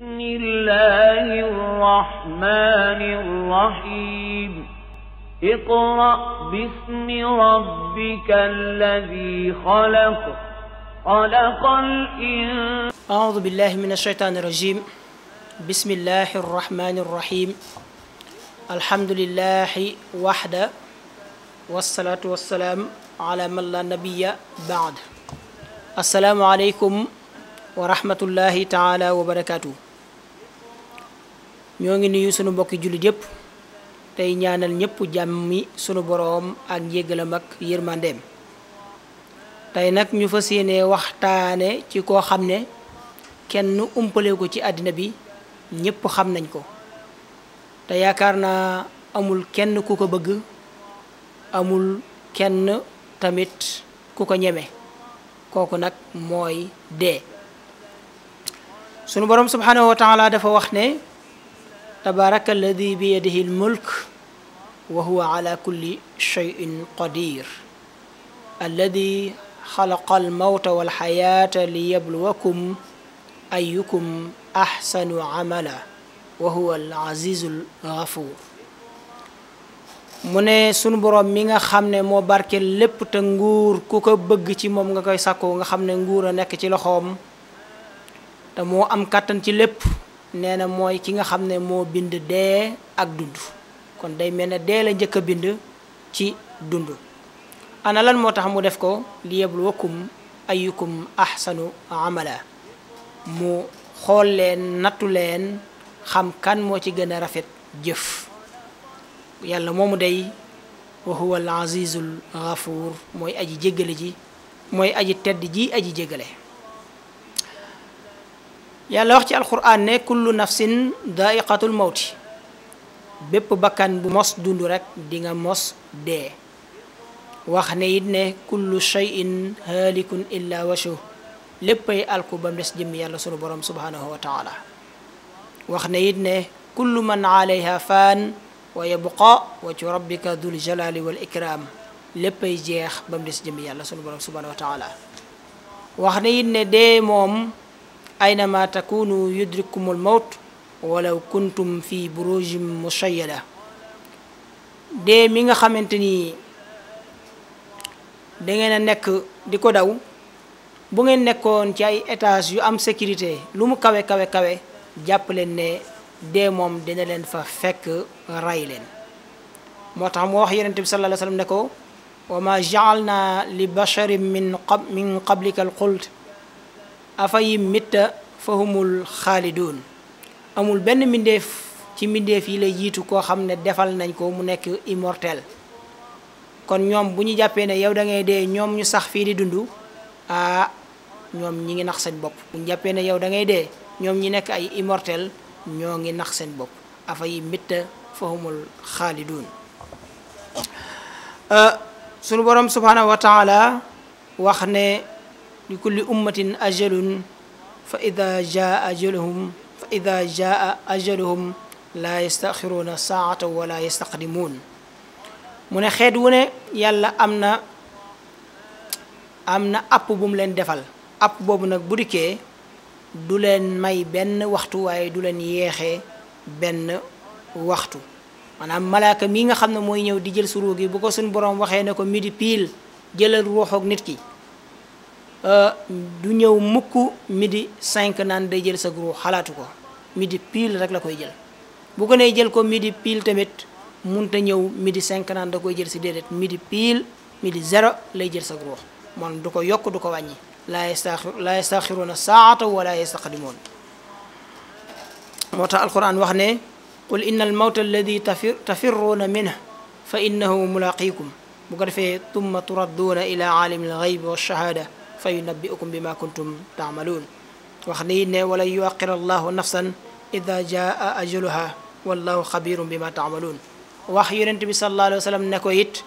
بسم الله الرحمن الرحيم اقرأ باسم ربك الذي خلق خلق الإنسان. أعوذ بالله من الشيطان الرجيم. بسم الله الرحمن الرحيم. الحمد لله وحده والصلاة والسلام على من لا نبي بعد. السلام عليكم wa rahmatullahi taala wa barakaatu. ñoo ngi nuyu sunu mbokki jullit yépp tey ñaanal ñépp jàmmi sunu boroom ak njéggalam ak yërmandeem. tey nag ñu fas yéene waxtaane ci koo xam ne kenn umpale ko ci àddina bi ñépp xam nañ ko te yaakaar naa amul kenn ku ko bëgg, amul kenn tamit ku ko ñeme. kooku nag mooy dee. sunu borom subhanahu wa taala dafa wax ne tabaraka alladi bi yadihi almulk wa huwa ala kulli shay'in qadir alladi xalaqa almawta walxayata liyabluwakum ayukum axsanu amala wa huwa alazizu algafuur. mu ne sunu borom mi nga xam ne moo barke lépp te nguur ku ko bëgg ci moom nga koy sàkkoo, nga xam ne nguur a nekk ci loxoom te moo am kàttan ci lépp. nee na mooy ki nga xam ne moo bind dee ak dund. kon day mel ne dee la njëkk a bind ci dund. ana lan moo tax mu def ko li yabluwakum ayyukum ahsanu amala, mu xool leen nattu leen xam kan moo ci gën a rafet jëf. yàlla moomu day wa huwa al azizul ghafuur, mooy aji jéggale ji, mooy aji tedd ji, aji jéggale. yàlla wax ci alquran ne kullu nafsin daiqatul mawti, bépp bakkan bu mos dund rek di nga mos dee. wax ne it ne kullu shay'in halikun illa wajhu, léppay alku ba mu des jëm yàlla sunu borom subhanahu wa taala. wax ne it ne kullu man alayha faan wa yabqa wajhu rabbika dul jalali wal ikram, léppay jeex ba mu des jëm yàlla sunu borom subhanahu wa taala. wax ne it ne dee moom aynama takunu yudrikumul mawt walaw kuntum fi burujin mushayyada. dee mi nga xamante ni dangeen a nekk di ko daw, bu ngeen nekkoon ci ay étage yu am sécurité lu mu kawe kawe kawe, jàpp leen ne dee moom dina leen fa fekk ray leen. moo tax mu wax yonent bi sallallahu alayhi wa sallam ne ko wa ma ja'alna li basharin min qablika al xuld afa yi mitta fahumul xaalidun. amul benn mbindeef ci mbindeef yi la jiitu koo xam ne defal nañ ko mu nekk immortel. kon ñoom bu ñu jàppee ne yow da ngay dee ñoom ñu sax fii di dund, ñoom ñi ngi nax seen bopp. bu ñu jàppee ne yow da ngay dee ñoom ñi nekk ay immortel, ñoo ngi nax seen bopp. afa yi mitta fahumul xaalidun. sunu borom subhanahu wa taala wax ne li kulli ummatin ajalun fa ida jaa ajaluhum la yastaxiruuna saata wala yastaqdimuun. mu ne xeet wu ne yàlla am na app bu mu leen defal. app boobu nag bu dikkee du leen may benn waxtu, waaye du leen yeexee benn waxtu. maanaam malaaka mi nga xam ne mooy ñëw di jël su ruux gi, bu ko suñ borom waxee ne ko midi pile jëlal ruuxoog nit ki, du ñëw mukk midi 5 naan day jël sa ruux, xalaatu ko. midi pile rek la koy jël. bu ko nee jël ko midi pile tamit munta ñëw midi 5 naan da koy jël si déedéet. midi pile midi 0 lay jël sa ruux. moom du ko yokk du ko wàññi. la yastaxiruuna saata wala yastaqdimoon. moo tax alquran wax ne qul inna al mawta alladi tafirruuna minhu fa innahu mulaqiikum. bu ko defee tumma turadduuna ila aalimi alxaybi walshahada fa yunabbiukum bima kuntum taamaluun. wax ne ne wala yuaqira allahu nafsan ida jaa ajaluha wallahu xabirun bima taamaluun. wax yonent bi sallallahu alayhi wa sallam ne ko it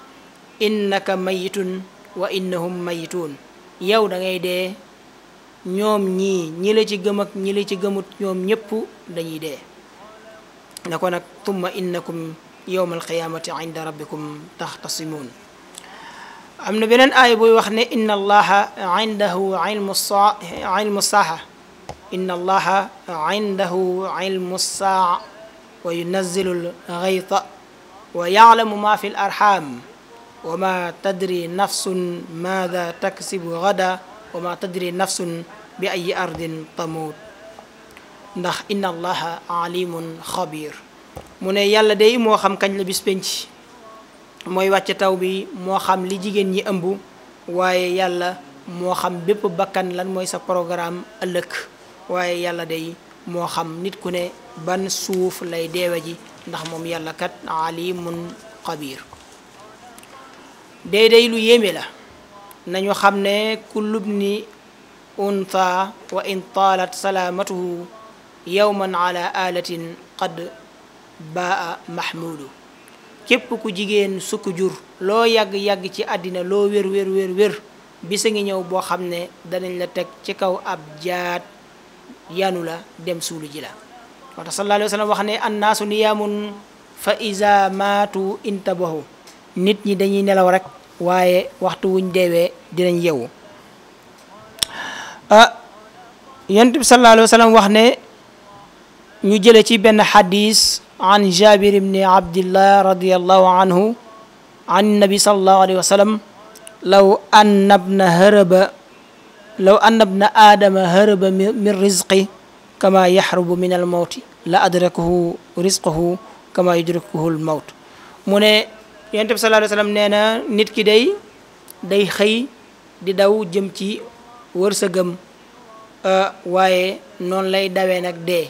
innaka mayitun wa innahum mayituun. yow da ngay dee, ñoom ñi la ci gëm ak ñi la ci gëmut ñoom ñëpp dañuy dee. ne ko nag tumma innakum yawma alqiyamati inda rabbikum taxtasimuun. am na beneen aaya buy wax ne inna allaha indahu ilmu saaha inna allaha indahu ilmu saa wa yunazzilu alghayta wa ya'lamu ma fi al-arham wa ma tadri nafsun maada taksibu gada wa ma tadri nafsun bi ayi ardin tamut ndax inna allaha alimun xabir mu ne yàlla day moo xam kañ la bis penc mooy wàcce taw bi moo xam li jigéen ñi ëmb waaye yàlla moo xam bépp bakkan lan mooy sa programme ëllëg waaye yàlla day moo xam nit ku ne ban suuf lay deewe ji ndax moom yàlla kat alimun xabir day lu yéeme la nañu xam ne kullu bni untha wa in taalat salaamatuhu yawman ala alatin qad baa mahmudu képp ku jigéen sukk jur loo yàgg-yàgg ci àddina loo wér bisa ngi ñëw boo xam ne danañ la teg ci kaw ab jaat yanu la dem suulu ji la moo tax sallallahu alayhi wa sallam wax ne annaasu niyaamun fa iza maatu intabahu nit ñi dañuy nelaw rek waaye waxtu wuñ deewee dinañ yeewu yonent bi sallallahu alayhi wa sallam wax ne ñu jële ci benn xadis an jabir ibni abdillah radiallahu anhu an nabi sallallahu alayhi wa sallam law anna ibna aadama haraba min rizqi kama yaxrubu min almawti la adrakahu rizquhu kama yudrikuhu almawt mu ne yonent bi sallallahu alayhi wa sallam nee na nit ki day xëy di daw jëm ci wërsëgam waaye noonu lay dawee nag dee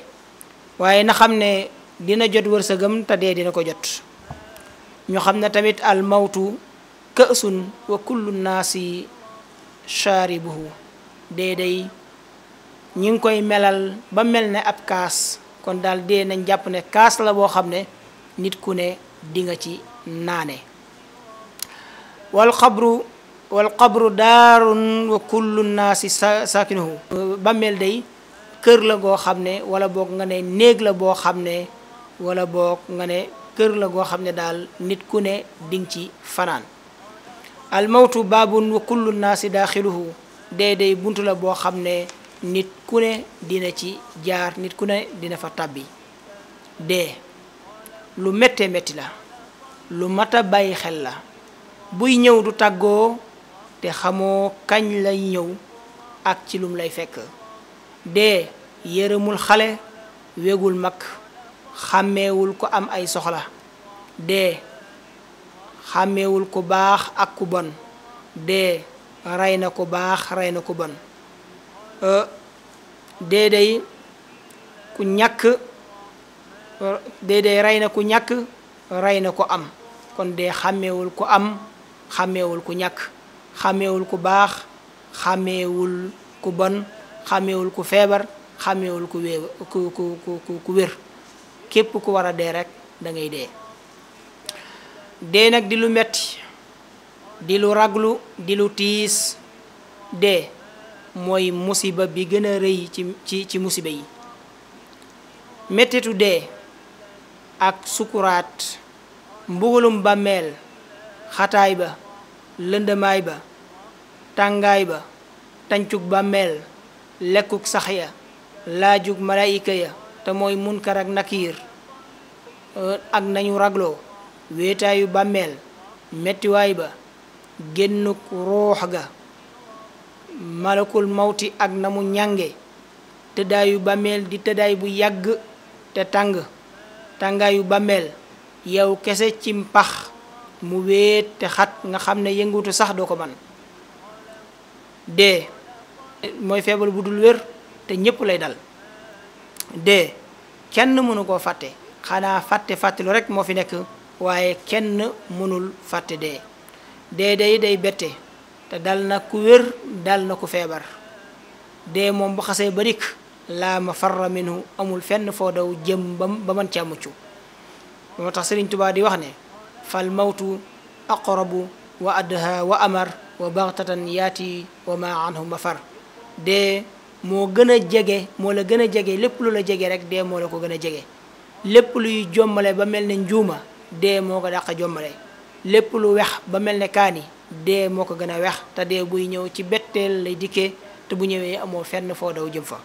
waaye na xam ne dina jot wërsëgam te dee dina ko jot ñu xam ne tamit al mawtu kësun wa kullu naasi shaaribuhu dee day ñi ngi koy melal ba mel ne ab kaas kon daal dee nañ jàpp ne kaas la boo xam ne nit ku ne di nga ci naane wal qabru daarun wa kullu naasi sakinuhu bàmmeel day kër la goo xam ne wala boog nga ne néeg la boo xam ne wala boog nga ne kër la goo xam ne daal nit ku ne ding ci fanaan al mawtu baabun wa kullu naasi daaxiluhu dee day buntu la boo xam ne nit ku ne dina ci jaar nit ku ne dina fa tàbbi dee lu méttee métti la lu mat a bàyyi xel la buy ñëw du tàggoo te xamoo kañ lay ñëw ak ci lum lay fekk dee yërëmul xale wegul mag xàmmeewul ko am ay soxla dee xàmmeewul ku baax ak ku bon dee rey na ku baax rey na ku bon dee day ku ñàkk dee day rey na ku ñàkk rey na ko am kon dee xàmmeewul ku am xàmmeewul ku ñàkk xàmmeewul ku baax xàmmeewul ku bon xàmmeewul ku feebar xàmmeewul ku wér képp ku war a dee rek da ngay dee dee nag di lu metti di lu raglu di lu tiis dee mooy musiba bi gën a rëy ci musiba yi mettitu dee ak sukuraat mbugalum bàmmeel xataay ba lëndamaay ba tàngaay ba tancug bàmmeel lekkuk sax ya laajug malaayika ya te mooy munkar ak nakiir ak nañu ragloo wéetaayu bàmmeel mettiwaay ba génnuk ruux ga malakul mawti ak na mu ñànge tëddaayu bàmmeel di tëddaay bu yàgg te tàngaayu bàmmeel yow kese ci mpax mu wéet te xat nga xam ne yëngutu sax doo ko man dee mooy feebar bu dul wér te ñépp lay dal dee kenn mënu koo fàtte xanaa fàttelu rek moo fi nekk waaye kenn mënul fàtte dee day bette te dal na ku wér dal na ku feebar dee moom bu xasee ba dikk laa mafarra minhu amul fenn foo daw jëm ba mën caa mucc moo tax Sëriñ Tuubaa di wax ne fal mawtu aqrabu wa adha wa amar wa baxtatan yaati wa ma anhu mafar dee moo gën a jege moo la gën a jege lépp lu la jege rek dee moo la ko gën a jege lépp luy jommale ba mel ne njuuma dee moo ko dàq jommale lépp lu wex ba mel ne kaani dee moo ko gën a wex te dee buy ñëw ci betteel lay dikkee te bu ñëwee amoo fenn foo daw jëm fa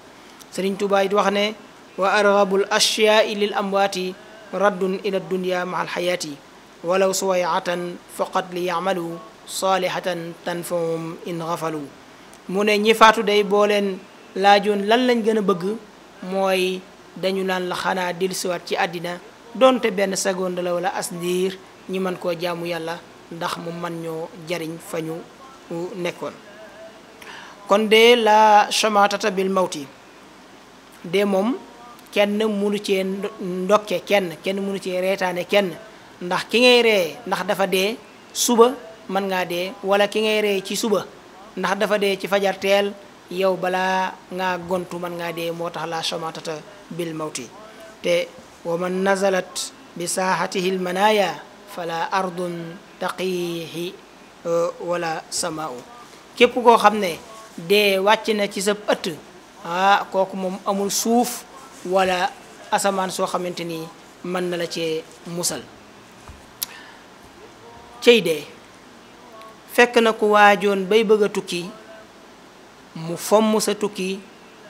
Sëriñ Tuubaa it wax ne wa arghabul ashyaai lil amwaati raddun ila dunya maa alxayaati walaw suwayatan faqat li yamalu salihatan tanfahum in gafalu mu ne ñi faatu day boo leen laajoon lan lañ gën a bëgg mooy dañu naan la xanaa dellusiwaat ci àddina donte benn seconde la wala as ndiir ñi mën koo jaamu yàlla ndax mu man ñoo jariñ fa ñu nekkoon kon de la chamatata bil mawti de moom kenn mënu cee ndokke kenn mënu cee reetaane kenn ndax ki ngay ree ndax dafa dee suba mën ngaa dee wala ki ngay ree ci suba ndax dafa dee ci fajar teel yow balaa ngaa gontu mën ngaa dee moo tax la chamatata bil mawti te wa man nazalat bi saaxatihi lmanaya fala ardun taqihi wala samaau képp koo xam ne dee wàcc na ci sa ëtt kooku moom amul suuf wala asamaan soo xamante ni mën na la cee musal cey dee fekk na ku waajoon bay bëgg a tukki mu fomm sa tukki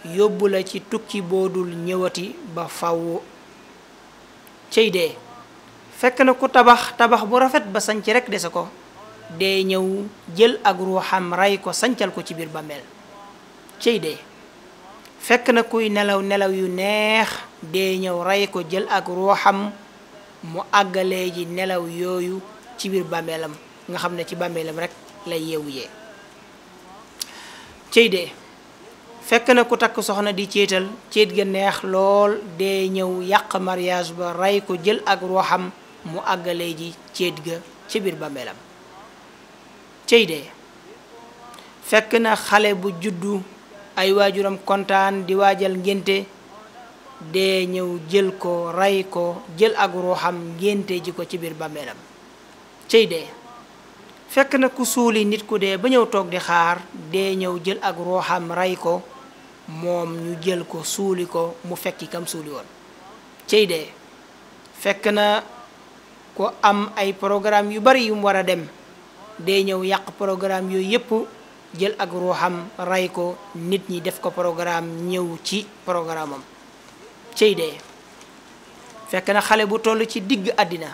yóbbu la ci tukki boo dul ñëwati ba faw cey dee fekk na ku tabax bu rafet ba sanc rek dese ko dee ñëw jël ak ruuxam rey ko sancal ko ci biir bàmmeel cey dee fekk na kuy nelaw yu neex dee ñëw rey ko jël ak ruuxam mu àggalee ji nelaw yooyu ci biir bàmmeelam nga xam ne ci bàmmeelam rek lay yeewu yee cey dee fekk na ku takk soxna di céetal céet ga neex lool dee ñëw yàq mariage ba rey ko jël ak ruuxam mu àggalee ji céet ga ci biir bàmmeelam cey dee fekk na xale bu juddu ay waajuram kontaan di waajal ngénte dee ñëw jël ko rey ko jël ak ruuxam ngénte ji ko ci biir bàmmeelam cey dee fekk na ku suuli nit ku dee ba ñëw toog di xaar dee ñëw jël ak ruuxam rey ko moom ñu jël ko suuli ko mu fekki kam suuli woon cey dee fekk na ku am ay programme yu bari yu mu war a dem dee ñëw yàq programme yooyu yépp jël ak ruuxam rey ko nit ñi def ko programme ñëw ci programme am cey dee fekk na xale bu toll ci digg àddina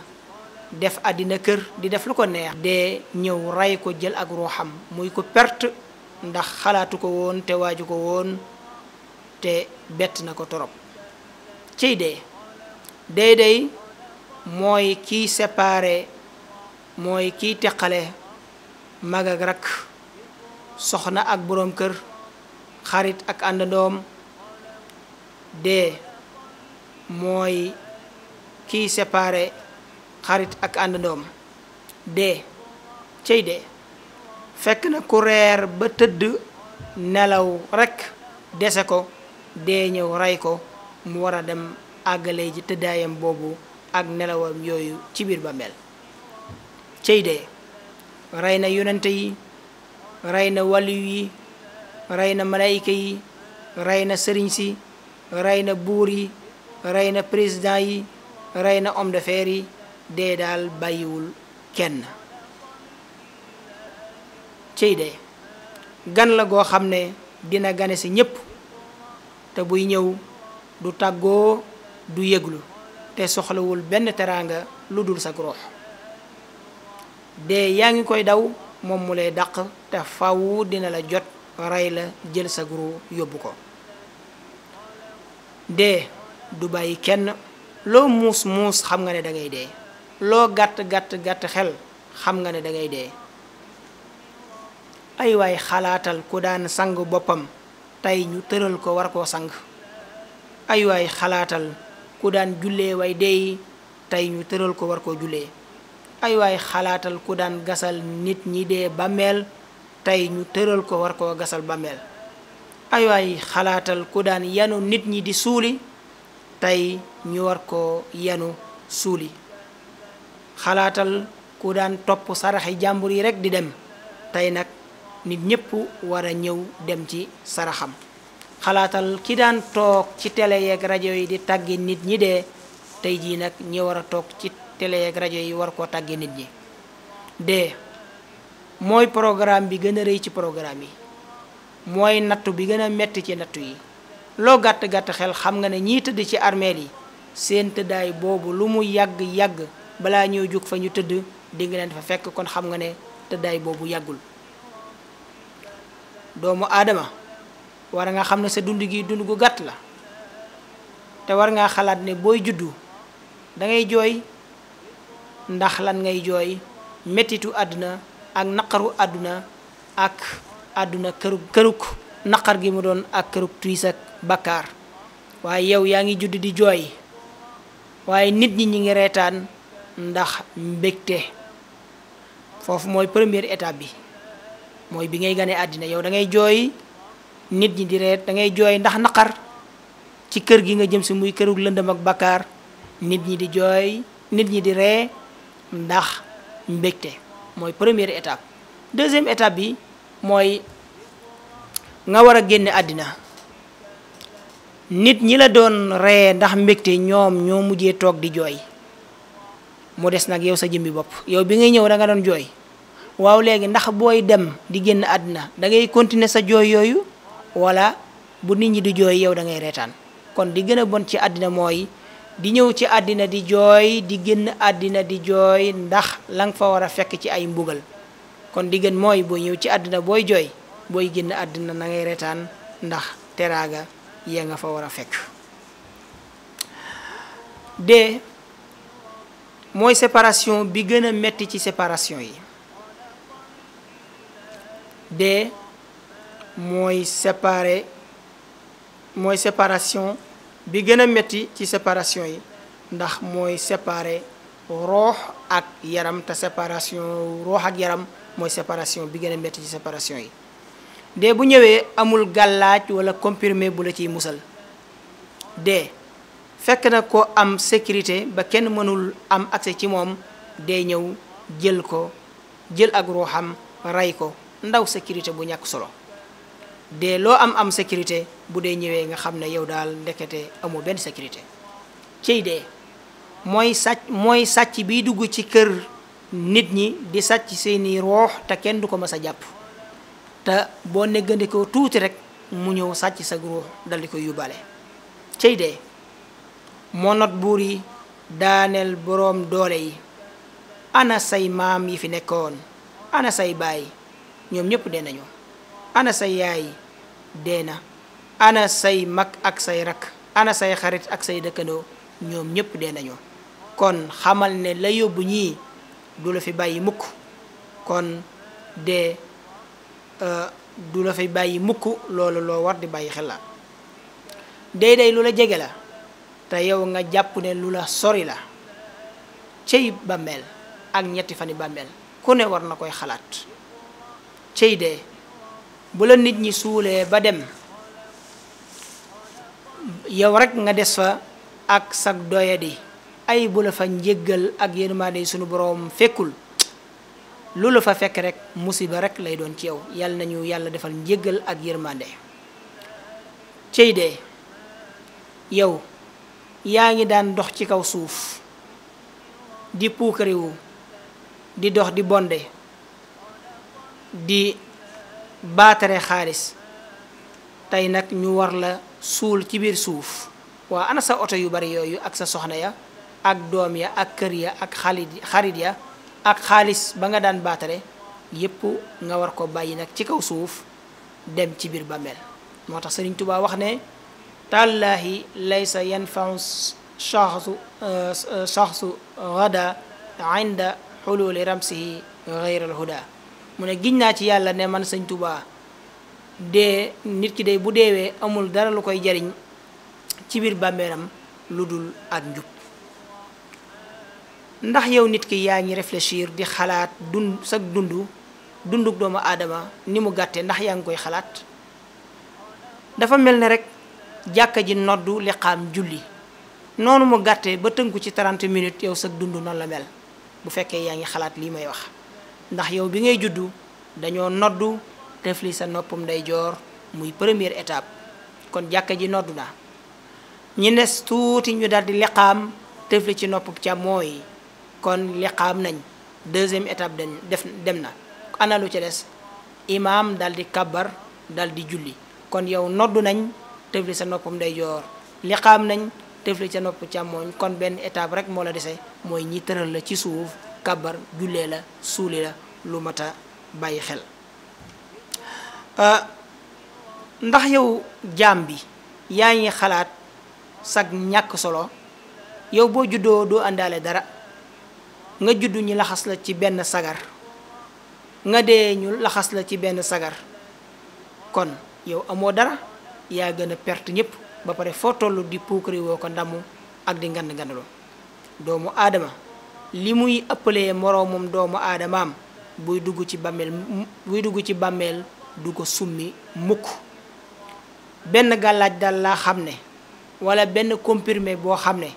def àddina kër di def lu ko neex dee ñëw rey ko jël ak ruuxam muy ko perte ndax xalaatu ko woon te waaju ko woon te bett na ko torop cey dee day mooy kiy séparé mooy kiy teqale mag ak rakk soxna ak boroom kër xarit ak àndandoom dee mooy kiy séparé xarit ak àndandoom dee cey dee fekk na ku reer ba tëdd nelaw rekk dese ko dee ñëw rey ko mu war a dem àggale ji tëddaayam boobu ak nelawam yooyu ci biir bàmmeel cey dee rey na yonente yi rey na waliyu yi rey na malayka yi rey na sëriñ si rey na buur yi rey na président yi rey na homme d'affaires yi dee daal bàyyiwul kenn cey dee gan la goo xam ne dina gane si ñépp te buy ñëw du tàggoo du yëglu te soxlawul benn teraanga lu dul sa ruux dee yaa ngi koy daw moom mu lay dàq te faw dina la jot rey la jël sa ruux yóbbu ko dee du bàyyi kenn loo muus xam nga ne da ngay dee loo gàtt xel xam nga ne da ngay dee ay waay xalaatal ku daan sang boppam tey ñu tëral ko war koo sang ay waay xalaatal ku daan jullee way dee tey ñu tëral ko war koo jullee ay waay xalaatal ku daan gasal nit ñi dee bàmmeel tey ñu tëral ko war koo gasal bàmmeel ay waay xalaatal ku daan yanu nit ñi di suuli tey ñu war koo yanu suuli xalaatal ku daan topp saraxi jàmbur yi rekk di dem tey nag nit ñépp war a ñëw dem ci saraxam xalaatal ki daan toog ci télé yeeg rajo yi di tàggi nit ñi dee tey jii nag ñi war a toog ci télé yeeg rajo yi war koo tàggi nit ñi dee mooy programme bi gën a rëy ci programme yi mooy nattu bi gën a metti ci nattu yi loo gàtt-gàtt xel xam nga ne ñii tëdd ci armeel yi seen tëddaay boobu lu mu yàgg-yàgg balaa ñoo jóg fa ñu tëdd di nga leen fa fekk kon xam nga ne tëddaay boobu yàggul doomu aadama war nga xam ne sa dund gi dund gu gàtt la te war ngaa xalaat ne booy juddu da ngay jooy ndax lan ngay jooy mettitu àdduna ak naqaru àdduna ak àdduna këruk naqar gi mu doon ak këruk tuis ak bakkaar waaye yow yaa ngi judd di jooy waaye nit ñi ñi ngi reetaan ndax mbégte foofu mooy première étape bi mooy bi ngay gane àddina yow da ngay jooy nit ñi di reet da ngay jooy ndax naqar ci kër gi nga jëm si muy këruk lëndëm ak bakkaar nit ñi di jooy nit ñi di ree ndax mbégte mooy première étape deuxième étape bi mooy nga war a génne àddina nit ñi la doon ree ndax mbégte ñoom ñoo mujjee toog di jooy mu des nag yow sa jëmmi bopp yow bi ngay ñëw da nga doon jooy waaw léegi ndax booy dem di génn àddina da ngay continuer sa jooy yooyu wala bu nit ñi di jooy yow da ngay reetaan kon di gën a bon ci àddina mooy di ñëw ci àddina di jooy di génn àddina di jooy ndax la nga fa war a fekk ci ay mbugal kon di gën mooy booy ñëw ci àddina booy jooy booy génn àddina na ngay reetaan ndax teraaga ya nga fa war a fekk de mooy séparation bi gën a metti ci séparation yi de mooy séparation bi gën a metti ci séparation yi ndax mooy séparer roox ak yaram te séparation roox ak yaram mooy séparation bi gën a metti ci séparation yi de bu ñëwee amul gàllaaj wala comprimé bu la ciy musal de fekk na ko am sécurité ba kenn mënul am accès ci moom day ñëw jël ko jël ak ruuxam rey ko ndaw sécurité bu ñàkk solo de loo am sécurité bu dee ñëwee nga xam ne yow daal ndekete amoo benn sécurité ciy dee mooy sàcc biy dugg ci kër nit ñi di sàcc seeni ruux te kenn du ko mës a jàpp te boo neggandikoo tuuti rek mu ñëw sàcc sa ruux dal di koy yóbbaale ciy dee moo not buur yi daaneel boroom doole yi ana say maam yi fi nekkoon ana say baay ñoom ñëpp dee nañu ana say yaay dee na ana say mag ak say rak ana say xarit ak say dëkkandoo ñoom ñëpp dee nañu kon xamal ne la yóbbu ñii du la fi bàyyi mukk kon dee du la fi bàyyi mukk loolu loo war di bàyyi xel la day lu la jege la te yow nga jàpp ne lu la sori la cey bàmmeel ak ñetti fani bàmmeel ku ne war na koy xalaat cey dee bu la nit ñi suulee ba dem yow rek nga des fa ak sag doyadi ay bu la fa njéggal ak yërmande sunu boroom fekkul lu la fa fekk rek musiba rek lay doon ci yow yàlla nañu yàlla defal njéggal ak yërmande cey dee yow yaa ngi daan dox ci kaw suuf di puukariwu di dox di bonde di baatare xaalis tey nag ñu war la suul ci biir suuf waa ana sa oto yu bari yooyu ak sa soxna ya ak doom ya ak kër ya ak xarit ya ak xaalis ba nga daan baatare yépp nga war ko bàyyi nag ci kaw suuf dem ci biir bàmmeel moo tax Sëriñ Tuubaa wax ne tallaahi laysa yanfau shaxsu gada inda xululi ramsihi gayral huda mu ne giñ naa ci yàlla ne man Sëñ Tuubaa dee nit ki day bu deewee amul dara lu koy jariñ ci biir bàmmeelam lu dul ak njub ndax yow nit ki yaa ngi réfléchir di xalaat dunduk doomu aadama ni mu gàtte ndax yaa ngi koy xalaat dafa mel ne rek jàkka ji noddu liqaam julli noonu mu gàtte ba tënku ci 30 minutes yow sa dund noonu la mel bu fekkee yaa ngi xalaat lii may wax ndax yow bi ngay juddu dañoo noddu tefli sa noppam day joor muy première étape kon jàkka ji noddu na ñi nes tuuti ñu daldi liqaam tefli ci noppam càmmooy kon liqaam nañ deuxième étape dem na ana lu ci des imaam daldi kabbar daldi julli kon yow noddu nañ tëfli sa noppam ndeyjoor liqaam nañ tëfli sa nopp càmmooñ kon benn étape rek moo la dese mooy ñi tëral la ci suuf kabar jullee la suuli la lu mat a bàyyi xel ndax yow jaam bi yaa ngi xalaat sag ñàkk solo yow boo juddoo doo àndaale dara nga juddu ñu laxas la ci benn sagar nga dee ñu laxas la ci benn sagar kon yow amoo dara yaa gën a perte ñëpp ba pare foo toll di puukari woo ko ndamu ak di ngand ngandaloo doomu aadama li muy ëppalee moroomum doomu aadamaam buy dugg ci bàmmeel du ko summi mukk benn gàllaaj dal laa xam ne wala benn comprimé boo xam ne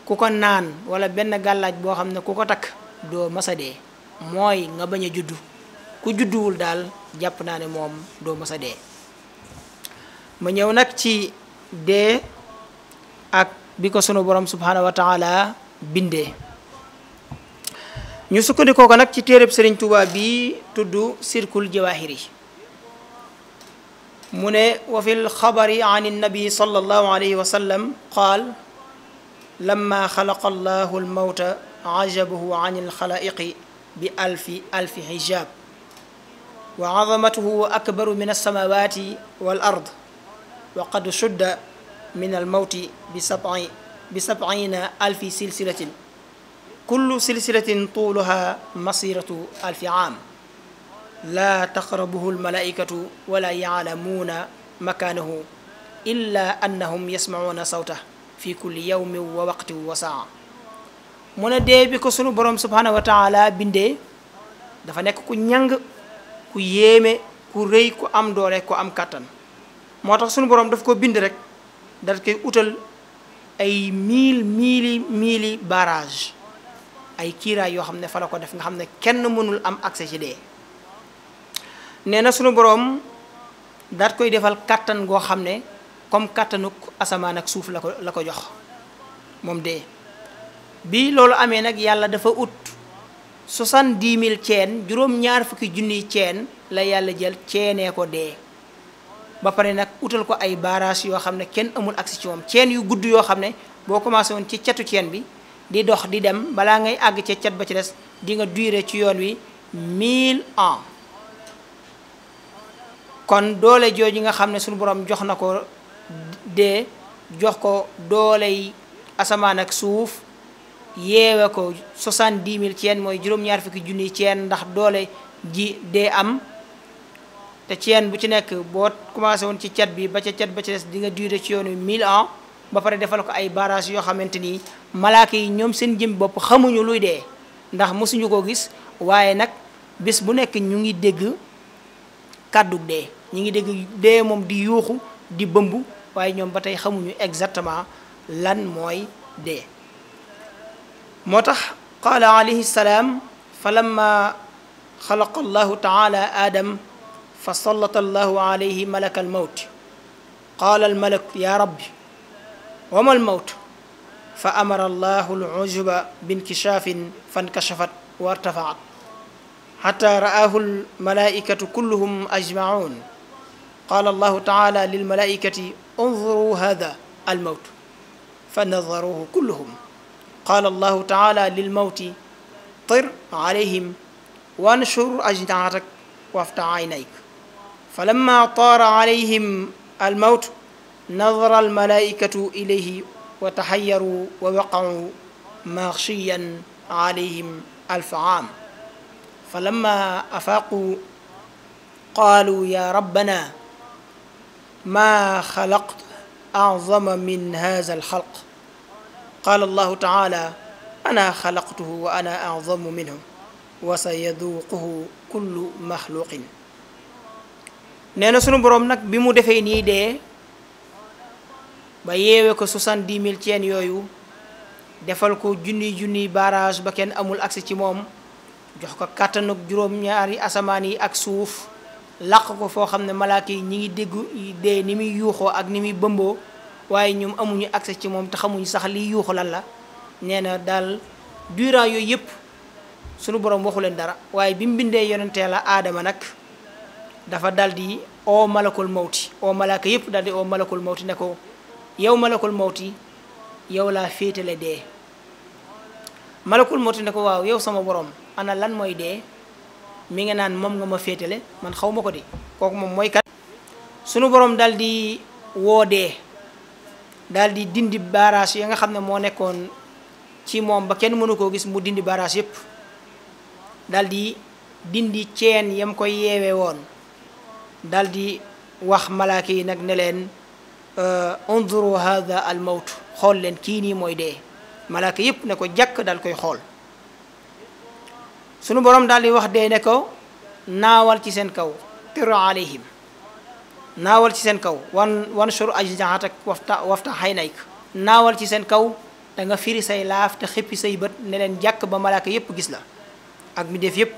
ku ko naan wala benn gàllaaj boo xam ne ku ko takk doo masa dee mooy nga bañ a juddu ku judduwul daal jàpp naa ne moom doo masa dee ma ñëw nag ci dee ak bi ko sunu borom subhanahu wa taala bindee ñu sukkandikoo ko nag ci téereb Sëriñ Tuubaa bi tudd sirkul jawaahiri mu ne wa fi lxabari an innabi sallallahu alayhi wa sallam qaal lamma xalaqa allahu almawta ajabahu an alxalaiqi bi alfi hijab wa azamatuhu akbaru min alsamawati wal ard wa qad shudda min almawti bi sab'ina alfi silsilatin kullu silsilatin tuuluha masiratu alfi aam laa taqrabuhu almalaikatu wala yaclamuuna makaanahu illa annahum yasmacuuna sawtahu fi kulli yawmin wa waqtin wa saa mu ne dee bi ko sunu borom subhanahu wa taala bindee dafa nekk ku ñàng ku yéeme ku rëy ku am doole ku am kàttan moo tax sunu borom daf ko bind rek dal koy utal ay miili barrage ay kiiraay yoo xam ne fa la ko def nga xam ne kenn mënul am accès ci dee nee na sunu borom daat koy defal kàttan goo xam ne comme kàttanuk asamaan ak suuf la ko jox moom dee bi loolu amee nag yàlla dafa ut 70 000 ceen juróom-ñaar fukki junniy ceen la yàlla jël ceenee ko dee ba pare nag utal ko ay barrage yoo xam ne kenn amul accès ci moom ceen yu gudd yoo xam ne boo commencé woon ci catu ceen bi di dox di dem balaa ngay àgg ca cat ba ci des di nga durer ci yoon wi 1000 ans kon doole jooju nga xam ne suñu borom jox na ko dee jox ko dooley asamaan ak suuf yeewe ko 70 000 ceen mooy juróom-ñaar fukki junniy ceen ndax doole ji dee am te ceen bu ci nekk boo commencé woon ci cat bi ba ca cat ba ci des di nga durer ci yoon wi 1000 ans ba pare defal ko ay barrage yoo xamante ni malaaka yi ñoom seen jëm bopp xamuñu luy dee ndax mosuñu ko gis waaye nag bés bu nekk ñu ngi dégg kàddu dee ñu ngi dégg dee moom di yuuxu di bëmb waaye ñoom ba tey xamuñu exactement lan mooy dee moo tax qaala alayhi salaam fa lamma xalaqa allahu taala aadam fa sallata allahu alayhi malaka almawt qaala almalak ya rabbi wa ma almawt fa amara allahu alujuba binkishaafin fankashafat wa irtafaat xata ra'aahu almalaikatu kulluhum ajmacuun qaala allahu taala lilmalaikati unzuruu hada almawt fa nazaruuhu kulluhum qaala allahu taala lilmawti tir alayhim wanshur ajnaatak waftax aynayk falamma taara alayhim almawt nadara almalaikatu ilayhi wa taxayaru wa waqacuu maaxshiyan alayhim alfa caam falamma afaaquu qaaluu ya rabbana maa xalaqta aczama min haza alxalq qaala allahu taala ana xalaqtuhu wa ana aczamu minhu wa sa yaduuquhu kullu maxluqin nee na sunu boroom nag bi mu defee nii dee ba yeewe ko 70 000 ceen yooyu defal ko junniy barrage ba kenn amul accès ci moom jox ko kàttanug juróom-ñaari asamaan yi ak suuf làq ko foo xam ne malaaka yi ñi ngi dégg dee ni muy yuuxoo ak ni muy bëmboo waaye ñoom amuñu accès ci moom te xamuñu sax liy yuuxu lan la nee na daal durant yooyu yëpp sunu borom waxu leen dara waaye bi mu bindee yonentee la aadama nag dafa dal di oo malakul mawti oo malaaka yëpp daal di oo malakul mawti ne ko yow malakul mawti yow laa féetale dee malakul mawti ne ko waaw yow sama borom ana lan mooy dee mi nga naan moom nga ma féetale man xaw ma ko di kooku moom mooy kat sunu borom daal di woo dee daal di dindi baaraas yi nga xam ne moo nekkoon ci moom ba kenn mënu koo gis mu dindi baaraas yëpp daal di dindi ceen yam koy yeewee woon daal di wax malaaka yi nag ne leen unzuru hadha al mawt xool leen kii nii mooy dee malaaka yëpp ne ko jàkk daal koy xool sunu borom daal di wax dee ne ko naawal ci seen kaw tir alayhim naawal ci seen kaw wan shur ajnihatak wafta haynayk naawal ci seen kaw da nga firi say laaf te xippi say bët ne leen jàkk ba malaaka yëpp gis la ak mi def yëpp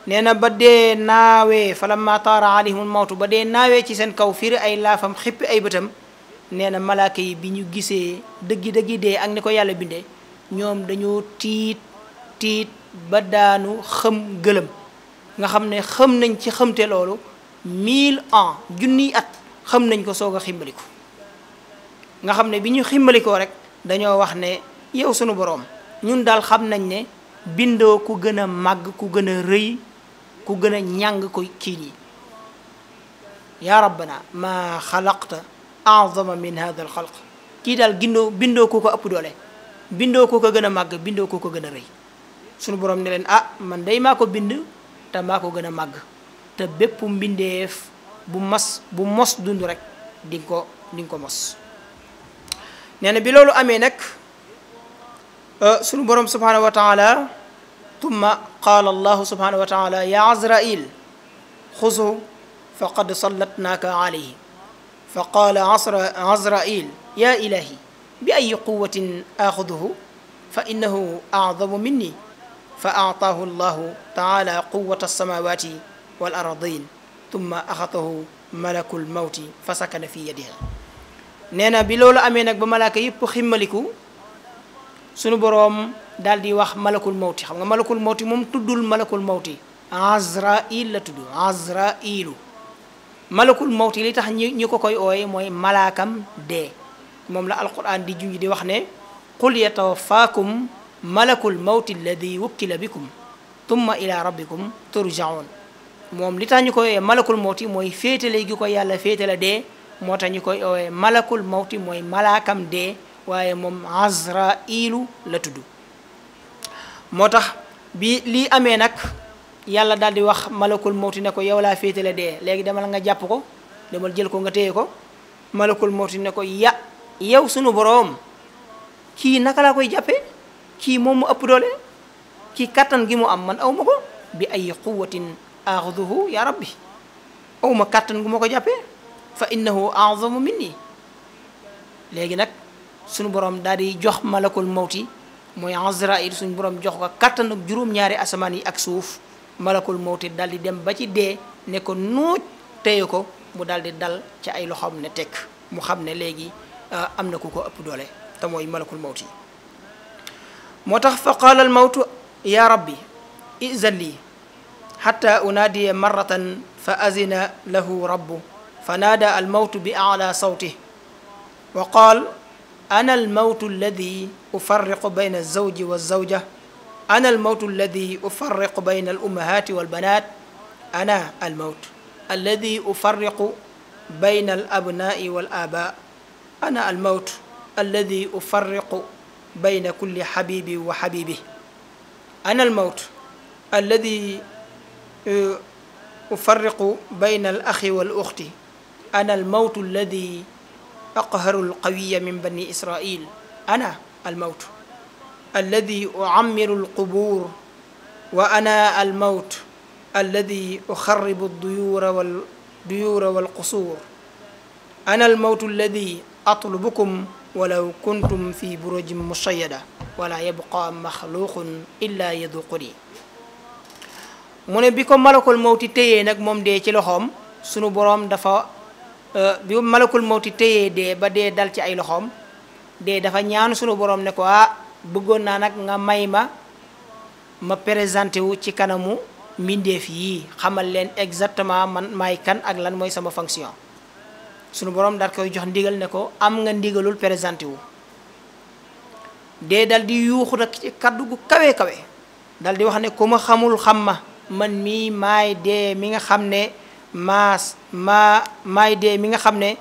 nee na ba dee naawee falamma taara alayhimul mawtu ba dee naawee ci seen kaw firi ay laafam xippi ay bëtam nee na malaaka yi bi ñu gisee dëggi dee ak ni ko yàlla bindee ñoom dañoo tiit ba daanu xëm gëlëm nga xam ne xëm nañ ci xëmte loolu 1000 ans junniy at xam nañ ko soog a ximbaliku nga xam ne bi ñu ximbalikoo rek dañoo wax ne yow sunu boroom ñun daal xam nañ ne bindoo ku gën a màgg ku gën a rëy ku gën a ñàng ko kii nii yaa rabbana maa xalaqta a'zama min hadha al xalq kii daal bindoo ku ko ëpp doole bindoo ku ko gën a màgg bindoo ku ko gën a rëy sunu boroom ne leen man day maa ko bind te maa ko gën a màgg te bépp mbindeef bu mos dund rek di nga ko mos nee na bi loolu amee nag sunu borom subhanahu wa taala tumma qaala allahu subhanahu wa taala ya azrail xuzu faqad sallatnaaka alayhi fa qaala azrail ya ilahi bi ay quwatin axuduhu fa innahu acdamu minni fa aataahu allahu taala quwata alsamawati wal ardin tumma axatahu malakul mawti fa sakana fi yadiha nee na bi loolu amee nag ba malaaka yëpp ximmaliku sunu boroom daal di wax malakul mawti xam nga malakul mawti moom tuddul malakul mawti azrail la tudd azrailu malakul mawti li tax ñi ko koy ooye mooy malaakam dee moom la alquran di junj di wax ne qul yatawafaakum malakul mawti alladi wukkila bikum tumma ila rabbikum turjaun moom li tax ñu koy ooye malakul mawti mooy féetale gi ko yàlla féetale dee moo tax ñu koy ooye malakul mawti mooy malaakam dee waaye moom azrailu la tudd moo tax bi lii amee nag yàlla daal di wax malakul mawti ne ko yow laa féetale dee léegi demal nga jàpp ko demal jël ko nga téye ko malakul mawti ne ko yow sunu boroom kii naka laa koy jàppee kii moom mu ëpp doole kii kattan gi mu am man aw ma ko bi ay quwatin axuduhu ya rabbi aw ma kattan gu ma ko jàppee fa innahu a'zamu minni léegi nag suñu borom daal di jox malakul mawti mooy azrail suñu borom jox ko kattan ak juróom-ñaari asamaan yi ak suuf malakul mawti daal di dem ba ci dee ne ko nuuj téye ko mu daal di dal ci ay loxoom ne tekk mu xam ne léegi am na ku ko ëpp doole te mooy malakul mawti moo tax fa qaala al mawtu ya rabbi izan lii xatta unaadiya marratan fa azina lahu rabbu fa naada al mawtu bi a'la sawtih wa qaal ana al mawtu alladi ufarriqu bayna alzawji walzawja ana al mawtu alladi ufarriqu bayna al ummahati walbanat ana al mawt alladi ufarriqu bayna al abnai wal aba ana al mawt alladi ufarriqu bayna kulli xabibi wa xabibi ana al mawt alladi ufarriqu bayna al axi wal uxti ana al mawt alladi أقهر القوي من بني إسرائيل أنا الموت الذي أعمر القبور وأنا الموت الذي أخرب الديور والقصور أنا الموت الذي أطلبكم ولو كنتم في بروج مشيدة ولا يبقى مخلوق إلا يذوقني mu ne bi ko malakul mawti téyee nag moom dee ci loxoom sunu boroom dafa bi malakul mawti téyee dee ba dee dal ci ay loxoom dee dafa ñaan sunu borom ne ko bëggoon naa nag nga may ma présenté wu ci kanamu mbindeef yii xamal leen exactement man maay kan ak lan mooy sama fonction sunu borom daal koy jox ndigal ne ko am nga ndigalul présenté wu dee dal di yuuxu nag ci kaddu gu kawe kawe dal di wax ne ku ma xamul xam ma man mii maay dee mi nga xam ne maay dee mi nga xam ne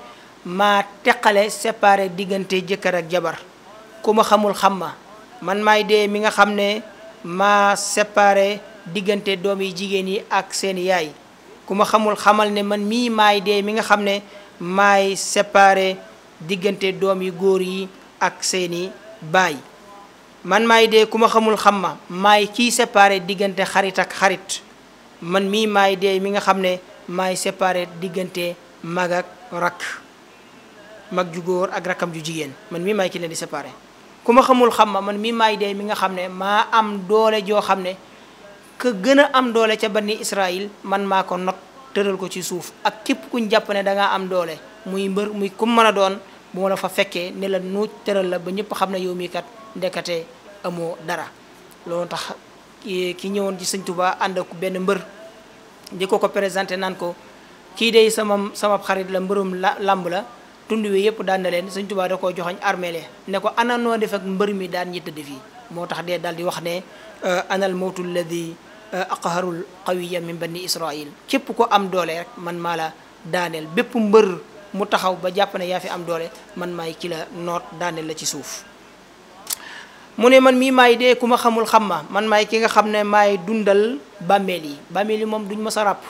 maa teqale séparé diggante jëkkër ak jabar ku ma xamul xam ma man maay dee mi nga xam ne maa séparé diggante doom yi jigéen yi ak seen yaay ku ma xamul xamal ne man mii maay dee mi nga xam ne maay séparé diggante doom yi góor yi ak seeni baay man maay dee ku ma xamul xam ma maay kiy séparé diggante xarit ak xarit man mii maay dee mi nga xam ne maay séparé diggante mag ak rakk mag ju góor ak rakkam ju jigéen man mii maay ki leen di séparé ku ma xamul xam ma man mii maay dee mi nga xam ne maa am doole joo xam ne ka gën a am doole ca bani Israël man maa ko not tëral ko ci suuf ak képp kuñ jàpp ne da ngaa am doole muy mbër muy ku mën a doon bu ma la fa fekkee ne la nuuj tëral la ba ñëpp xam ne yow mii kat ndekete amoo dara loolu tax ki ñëwoon ci sëñ Tuubaa ànd ak benn mbër di ko présenté naan ko kii day sama xarit la mbërum làmb la tund wi yëpp daan na leen sëñ Tuubaa da koo joxoñ armele ne ko ana noo def ak mbër mi daan ñi tëdd fii moo tax dee daal di wax ne anal mawtu alladi aqharul qawiya min bani Israil képp ko am doole rek man maa la daaneel bépp mbër mu taxaw ba jàpp ne yaa fi am doole man maay ki la noot daaneel la ci suuf mu ne man mii maay dee ku ma xamul xam ma man maay ki nga xam ne maay dundal bàmmeel yi moom duñ ma sa ràpp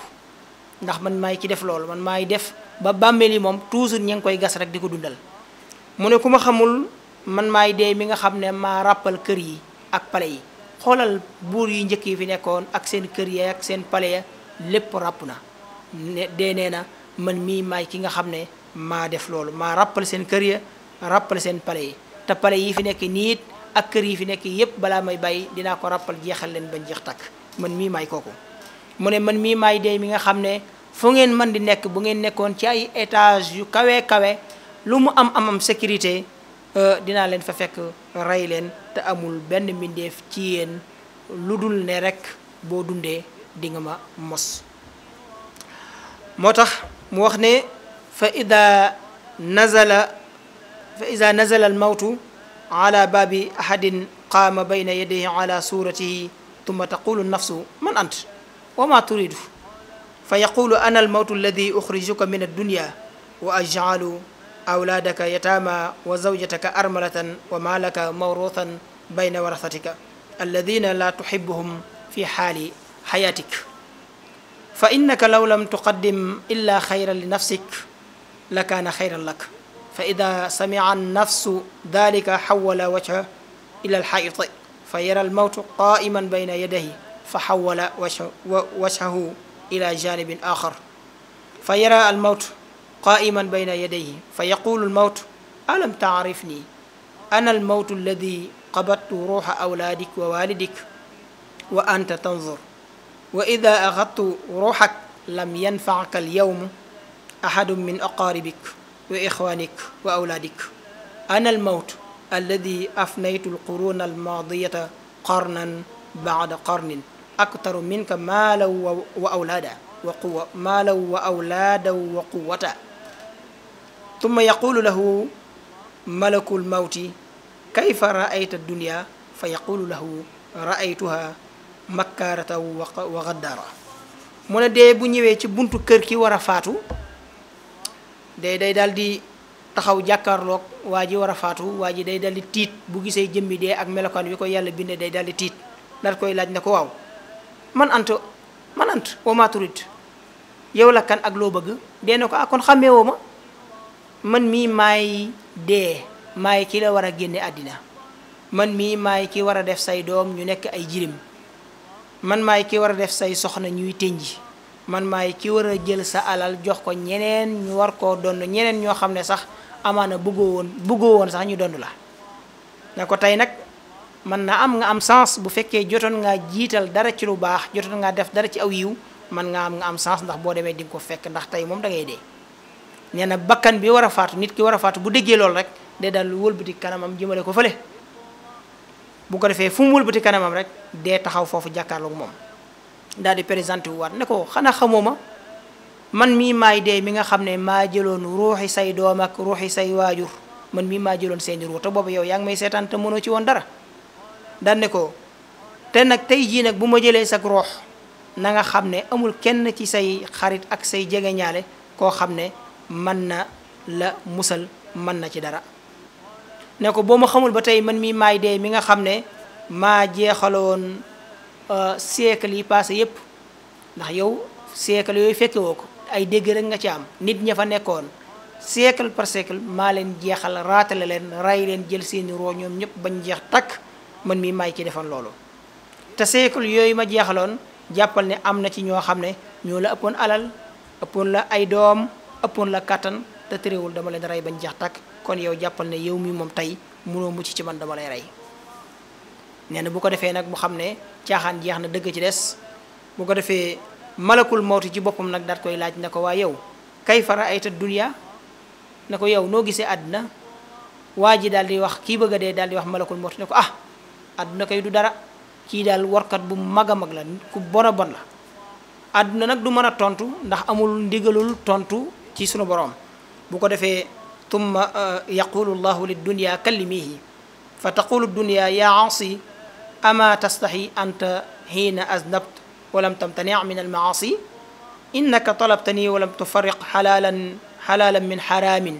ndax man maay ki def loolu man maay def ba bàmmeel yi moom toujours ña ngi koy gas rek di ko dundal mu ne ku ma xamul man maay dee mi nga xam ne maa ràppal kër yi ak pale yi xoolal buur yi njëkk yi fi nekkoon ak seen kër yi ak seen pale ya lépp ràpp na dee nee na man mii maay ki nga xam ne maa def loolu maa ràppal seen kër ya ràppal seen pale yi te pale yi fi nekk niit ak kër yi fi nekk yépp balaa may bàyyi dinaa ko ràppal jeexal leen bañ jeex takk man mii maay kooku mu ne man mii maay dee mi nga xam ne fu ngeen mën di nekk bu ngeen nekkoon ci ay étage yu kawe kawe lu mu am sécurité dinaa leen fa fekk rey leen te amul benn mbindeef ci yéen lu dul ne rek boo dundee di nga ma mos moo tax mu wax ne fa ida nazala al mawtu ala baabi ahadin qaama bayna yadayhi ala suratihi tumma taqulu nafsu man ant wa ma turidu fa yaqulu ana almawtu alladi uxrijuka min addunya wa ajcalu awlaadaka yataama wa zawjataka armalatan wa maalaka mawruuthan bayna warasatika alladina la tuxibuhum fi xaali xayaatik fa innaka law lam tuqaddim illa xayran li nafsik la kaana xayran lak fa ida samica annafsu dalika xawala wajha ila alxaiti fa yara almawtu qaiman bayna yadayhi fa xawala wajhahu ila janibin axar fa yara almawtu قائما بين يديه فيقول الموت ألم تعرفني أنا الموت الذي قبضت روح أولادك ووالدك وأنت تنظر وإذا أخذت روحك لم ينفعك اليوم أحد من أقاربك وإخوانك وأولادك أنا الموت الذي أفنيت القرون الماضية قرنا بعد قرن أكثر منك مالا وأولادا وقوة مالا وأولادا وقوة ثم يقول له ملك الموت كيف رأيت الدنيا فيقول له رأيتها مكارة وغدارة mu ne dee bu ñëwee ci buntu kër ki war a faatu day daal di taxaw jàkkaarloog waa ji war a faatu waa ji day daal di tiit bu gisee jëmmi dee ak melokaan wi ko yàlla bindee day daal di tiit daal koy laaj ne ko waaw man ant wa ma turid yow la kan ak loo bëgg dee na ko kon xàmmee woo ma man mii maay dee maay ki la war a génne àddina man mii maay ki war a def say doom ñu nekk ay jirim man maay ki war a def say soxna ñuy tënji man maay ki war a jël sa alal jox ko ñeneen ñu war koo donn ñeneen ñoo xam ne sax amaana bëggoo woon sax ñu donn la ne ko tey nag man na am nga am sens bu fekkee jotoon ngaa jiital dara ci lu baax jotoon ngaa def dara ci aw yiw man nga am sens ndax boo demee di nga ko fekk ndax tey moom da ngay dee nee na bakkan bi war a faatu nit ki war a faatu bu déggee loolu rek day daal wëlbati kanamam jëmale ko fële bu ko defee fu mu wëlbati kanamam rek dee taxaw foofu jàkkaarloog moom daal di présenté wu waat ne ko xanaa xamoo ma man mii maay dee mi nga xam ne maa jëloon ruuxi say doom ak ruuxi say waajur man mii maa jëloon seeni ruux te boobu yow yaa ngi may seetaan te mënoo ci woon dara daan ne ko te nag tey jii nag bu ma jëlee sag ruux na nga xam ne amul kenn ci say xarit ak say jegeñaale koo xam ne mën na la musal mën na ci dara ne ko boo ma xamul ba tey man mii maay dee mi nga xam ne maa jeexaloon siècle yi passé yépp ndax yow siècle yooyu fekke woo ko ay dégg rek nga ci am nit ña fa nekkoon siècle par siècle maa leen jeexal raatale leen ray leen jël seeni roo ñoom ñëpp bañ jeex takk man mii maay ci defoon loolu te siècle yooyu ma jeexaloon jàppal ne am na ci ñoo xam ne ñoo la ëppoon alal ëppoon la ay doom ëppoon la kàttan te terewul dama leen rey bañ jeex takk kon yow jàppal ne yow mi moom tey mënoo mucc ci man dama lay rey nee na bu ko defee nag mu xam ne caaxaan jeex na dëgg ci des bu ko defee malakul mawti ci boppam nag daat koy laaj ne ko waa yow kayfa ra'ayta dunya ne ko yow noo gisee àdduna waa ji daal di wax kii bëgg a dee daal di wax malakul mawti ne ko ah àdduna kay du dara kii daal warkat bu mag a mag la ku bon a bon la àdduna nag du mën a tontu ndax amul ndigalul tontu ci sunu borom bu ko defee tumma yaqulu llahu liddunya kallimihi fa taqulu dunya ya aasi ama tastahi anta hiina aznabt walam tamtani min almaasi innaka talabtani walam tufariq xalaalan min xaraamin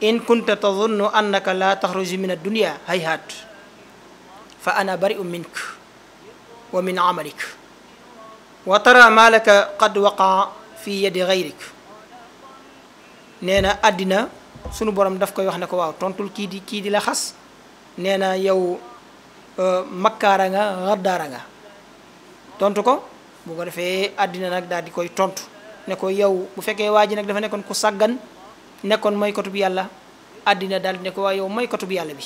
in kunta tadunnu annaka la taxruju min addunya hayhaat fa ana bari'un mink wa min amalik wa tara ma laka qad waqaa fi yadi gayrik nee na àddina sunu borom daf koy wax ne ko waaw tontul kii di la xas nee na yow makkaara nga xaddaara nga tontu ko bu ko defee àddina nag daal di koy tontu ne ko yow bu fekkee waa ji nag dafa nekkoon ku sàggan nekkoon moykatub yàlla àddina daal di ne ko waa yow moykatub yàlla bi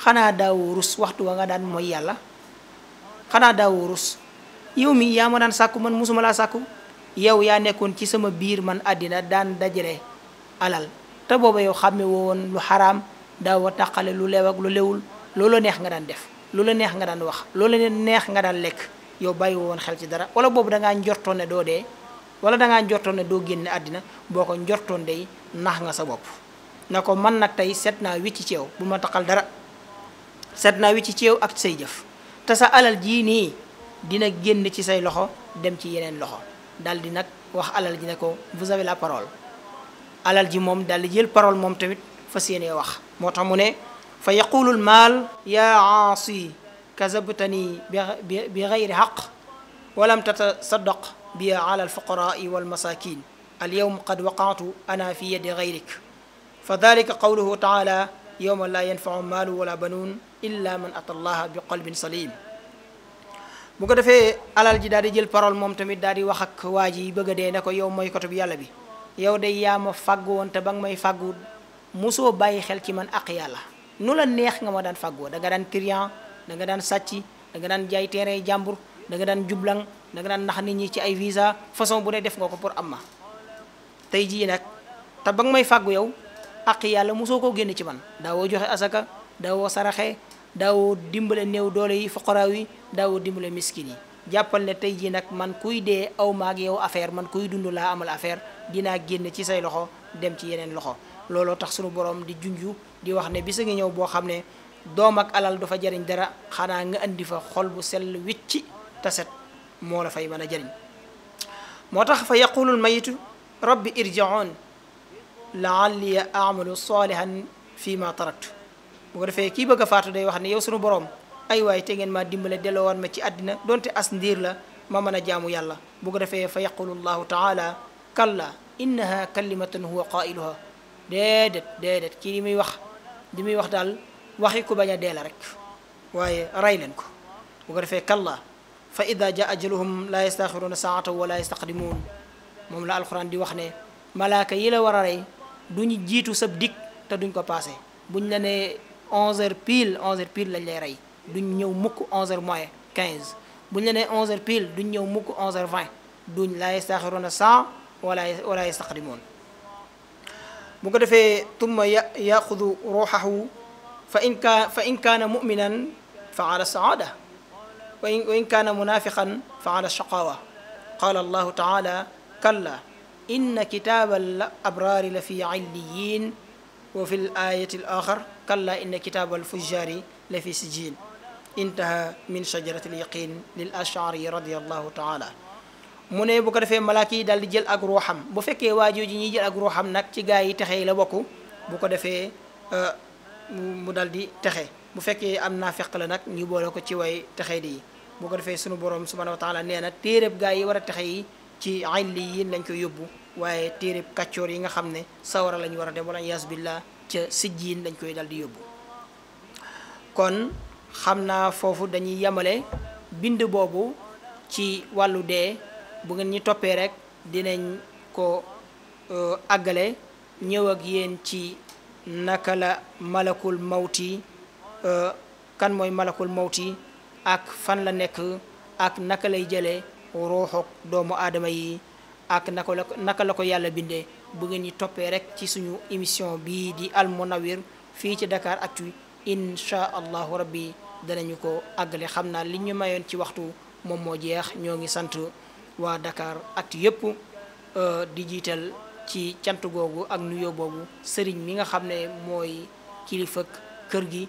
xanaa daawoo rus waxtu wa nga daan mooy yàlla xanaa daawoo rus yow mi yaa ma daan sàkku man musuma laa sàkku yow yaa nekkoon ci sama biir man àddina daan dajale alal te booba yow xàmme woon lu xaraam daawoo tàqale lu leew ak lu lewul loola neex nga daan def loola neex nga daan wax loola neex nga daan lekk yow bàyyi woon xel ci dara wala boobu da ngaa njortoon ne doo dee wala da ngaa njortoon ne doo génne àddina boo ko njortoon day nax nga sa bopp na ko man nag tey seet naa wicc ci yow bu ma taqal dara seet naa wicc ci yow ak say jëf te sa alal jii nii dina génn ci say loxo dem ci yeneen loxo dal di nag wax alal ji ne ko vous avez la parole alal ji moom dal di jël parole moom tamit fas yéenee wax moo tax mu ne fa yaqulu lmaal yaa aasi kazabtani bi gayri xaq walam tatasaddaq bi ala alfuqaraai walmasakin alyawm qad waqaatu ana fi yadi gayrik fa dalika qawluhu taala yawma la yanfau maalu wala banuun illa man ata allaha bi qalbin salim bu ko defee alal ji daal di jël parole moom tamit daal di wax ak waa ji bëgg a dee ne ko yow mooy koto bi yàlla bi yow day yaa ma fàggu woon te ba nga may fàggu mosoo bàyyi xel ci man ak yàlla nu la neex nga ma daan fàggoo da nga daan trian da nga daan sàcc da nga daan jaay terrain jàmbur da nga daan jublang da nga daan nax nit ñi ci ay visa façon bu ne def nga ko pour am ma tey jii nag te ba nga may fàggu yow ak yàlla mosoo koo génn ci man daawoo joxe asaka daawoo saraxe daawoo dimbale néew doole yi fuqaraaw yi daawoo dimbale miskin yi jàppal ne tey jii nag man kuy dee aw maag yow affaire man kuy dund laa amal affaire dinaa génn ci say loxo dem ci yeneen loxo looloo tax sunu borom di junju di wax ne bisa ngi ñëw boo xam ne doom ak alal du fa jariñ dara xanaa nga andi fa xol bu sell wicci taset moo la fay mën a jariñ moo tax fa yaqulul mayitu rabbi irji'un la'alli a'malu salihan fi ma taraktu bu ko defee kii bëgg a faatu day wax ne yow sunu borom ay waay te ngeen maa dimbale delloowaat ma ci àddina donte as ndiir la ma mën a jaamu yàlla bu ko defee fa yaqulu llahu taala kalla innaha kalimatun huwa qailuha déedéet kii li muy wax daal waxi ku bañ a dee la rek waaye ray leen ko bu ko defee kalla fa ida jaa ajaluhum la yastaxiruuna saatan wala yastaqdimuun moom la alquran di wax ne malaaka yi la war a rey duñu jiitu sab dik te duñ ko passé buñ la ne 11h pile lañ lay rey duñ ñëw mukk 11h moins 15 buñ la ne 11h pile duñ ñëw mukk 11h20 duñ la yastaxiruuna saa wala yastaqdimuun bu ko defee tumma yaxudu ruuxahu fa in kaana muminan fa ala saada وإن كان منافقا فعلى الشقاوة. قال الله تعالى: كلا إن كتاب الأبرار لفي عليين. وفي الآية الآخر: كلا إن كتاب الفجار لفي سجين. انتهى من شجرة اليقين للأشعري رضي الله تعالى. mu ne bu ko defee malaaka yi daal di jël ak ruuxam bu fekkee waajoo ji ñuy jël ak ruuxam nag ci gaa yi texe la bokk bu ko defee mu dal di texe bu fekkee am naafeq la nag ñu boole ko ci way texe di bu ko defee sunu borom subhanahu wa taala nee na téeréb gaa yi war a texe yi ci illiyin lañ koy yóbbu waaye téeréb kàccoor yi nga xam ne sawara lañ war a dem wala yaas billah ca sijjiin lañ koy dal di yóbbu. kon xam naa foofu dañuy yemale bind boobu ci wàllu dee. bu ngeen ñi toppee rek dinañ ko àggale ñëw ak yéen ci naka la malakul mawti kan mooy malakul mawti ak fan la nekk ak naka lay jëlee ruuxu doomu aadama yi ak naka la ko yàlla bindee bu ngeen ñi toppee rek ci suñu émission bii di Al Munawwir fii ci Dakaractu insha allahu rabbi danañu ko àggale xam naa li ñu mayoon ci waxtu moom moo jeex ñoo ngi sant waa Dakaractu yëpp di jiital ci cant googu ak nuyoo boobu sëriñ mi nga xam ne mooy kilifa kër gi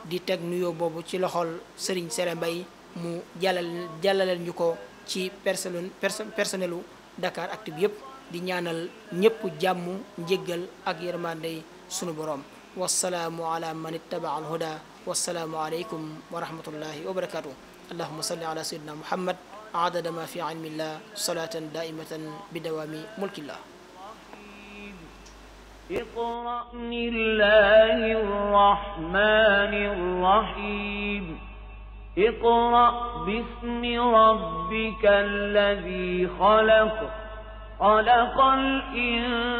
di teg nuyoo boobu ci loxol sëriñ Sere Mbay mu jàllaleel ñu ko ci personnelu Dakaractu bi yëpp di ñaanal ñëpp jàmm njéggal ak yërmande sunu borom. wassalaamu ala man ittaba al huda wassalaamu aleykum wa rahmatullahi wa barakatuh. allahumma salli ala sayyidina muhammad عدد ما في علم الله صلاة دائمة بدوام ملك الله. اقرأ بسم الله الرحمن الرحيم. اقرأ باسم ربك الذي خلق. خلق الإنسان